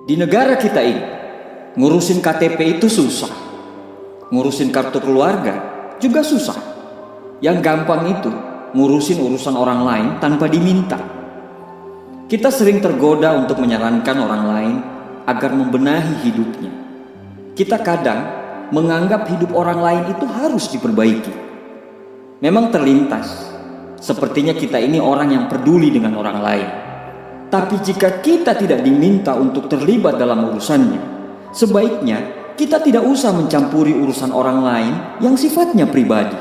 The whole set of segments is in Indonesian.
Di negara kita ini, ngurusin KTP itu susah. Ngurusin kartu keluarga juga susah. Yang gampang itu ngurusin urusan orang lain tanpa diminta. Kita sering tergoda untuk menyarankan orang lain agar membenahi hidupnya. Kita kadang menganggap hidup orang lain itu harus diperbaiki. Memang terlintas, sepertinya kita ini orang yang peduli dengan orang lain. Tapi jika kita tidak diminta untuk terlibat dalam urusannya, sebaiknya kita tidak usah mencampuri urusan orang lain yang sifatnya pribadi.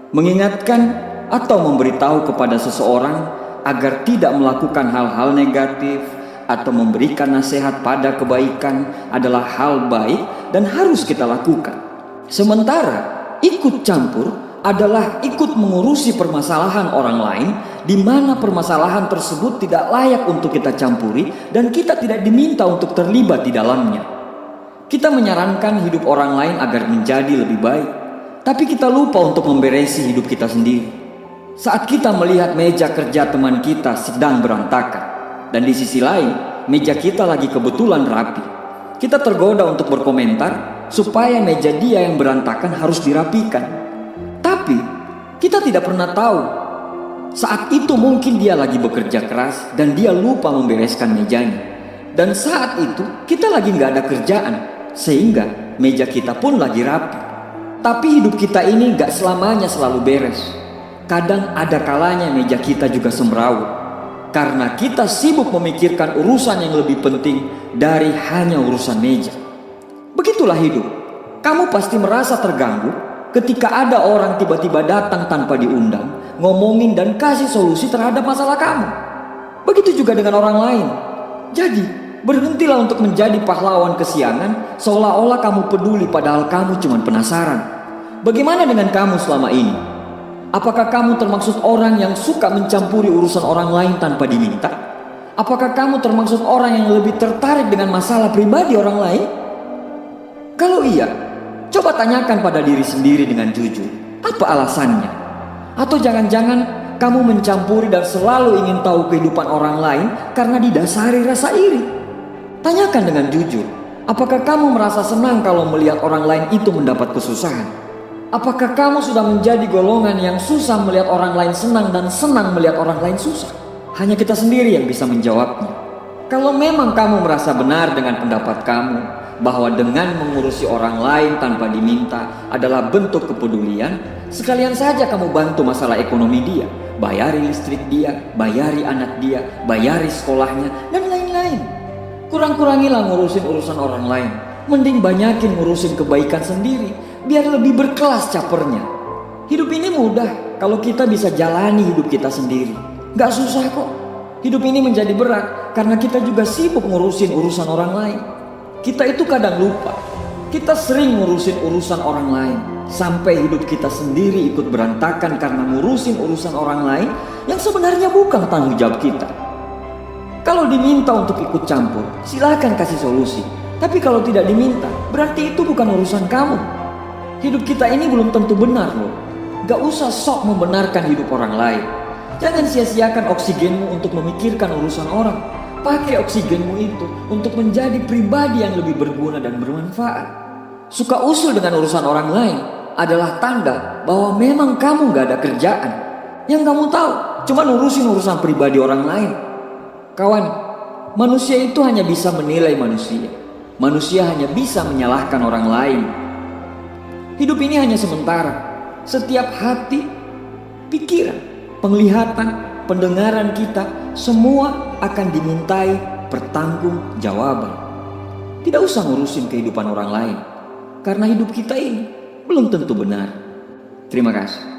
Mengingatkan atau memberitahu kepada seseorang agar tidak melakukan hal-hal negatif atau memberikan nasihat pada kebaikan adalah hal baik dan harus kita lakukan. Sementara ikut campur adalah ikut mengurusi permasalahan orang lain di mana permasalahan tersebut tidak layak untuk kita campuri dan kita tidak diminta untuk terlibat di dalamnya. Kita menyarankan hidup orang lain agar menjadi lebih baik, tapi kita lupa untuk memberesi hidup kita sendiri. Saat kita melihat meja kerja teman kita sedang berantakan dan di sisi lain meja kita lagi kebetulan rapi, kita tergoda untuk berkomentar supaya meja dia yang berantakan harus dirapikan. Tapi kita tidak pernah tahu saat itu mungkin dia lagi bekerja keras dan dia lupa membereskan mejanya. Dan saat itu kita lagi gak ada kerjaan sehingga meja kita pun lagi rapi. Tapi hidup kita ini gak selamanya selalu beres. Kadang ada kalanya meja kita juga semrawut karena kita sibuk memikirkan urusan yang lebih penting dari hanya urusan meja. Begitulah hidup. Kamu pasti merasa terganggu ketika ada orang tiba-tiba datang tanpa diundang, ngomongin dan kasih solusi terhadap masalah kamu. Begitu juga dengan orang lain. Jadi, berhentilah untuk menjadi pahlawan kesiangan seolah-olah kamu peduli padahal kamu cuma penasaran. Bagaimana dengan kamu selama ini? Apakah kamu termasuk orang yang suka mencampuri urusan orang lain tanpa diminta? Apakah kamu termasuk orang yang lebih tertarik dengan masalah pribadi orang lain? Kalau iya, coba tanyakan pada diri sendiri dengan jujur, apa alasannya? Atau jangan-jangan kamu mencampuri dan selalu ingin tahu kehidupan orang lain karena didasari rasa iri? Tanyakan dengan jujur, apakah kamu merasa senang kalau melihat orang lain itu mendapat kesusahan? Apakah kamu sudah menjadi golongan yang susah melihat orang lain senang dan senang melihat orang lain susah? Hanya kita sendiri yang bisa menjawabnya. Kalau memang kamu merasa benar dengan pendapat kamu, bahwa dengan mengurusi orang lain tanpa diminta adalah bentuk kepedulian, sekalian saja kamu bantu masalah ekonomi dia, bayari listrik dia, bayari anak dia, bayari sekolahnya, dan lain-lain. Kurang-kurangilah ngurusin urusan orang lain, mending banyakin ngurusin kebaikan sendiri, biar lebih berkelas capernya. Hidup ini mudah kalau kita bisa jalani hidup kita sendiri. Gak susah kok. Hidup ini menjadi berat karena kita juga sibuk ngurusin urusan orang lain. Kita itu kadang lupa, kita sering ngurusin urusan orang lain sampai hidup kita sendiri ikut berantakan karena ngurusin urusan orang lain yang sebenarnya bukan tanggung jawab kita. Kalau diminta untuk ikut campur, silakan kasih solusi. Tapi kalau tidak diminta, berarti itu bukan urusan kamu. Hidup kita ini belum tentu benar loh. Gak usah sok membenarkan hidup orang lain. Jangan sia-siakan oksigenmu untuk memikirkan urusan orang. Pakai oksigenmu itu untuk menjadi pribadi yang lebih berguna dan bermanfaat. Suka usul dengan urusan orang lain adalah tanda bahwa memang kamu gak ada kerjaan. Yang kamu tahu cuma ngurusin urusan pribadi orang lain. Kawan, manusia itu hanya bisa menilai manusia. Manusia hanya bisa menyalahkan orang lain. Hidup ini hanya sementara. Setiap hati, pikiran, penglihatan, pendengaran kita semua akan dimintai pertanggungjawaban. Tidak usah ngurusin kehidupan orang lain karena hidup kita ini belum tentu benar. Terima kasih.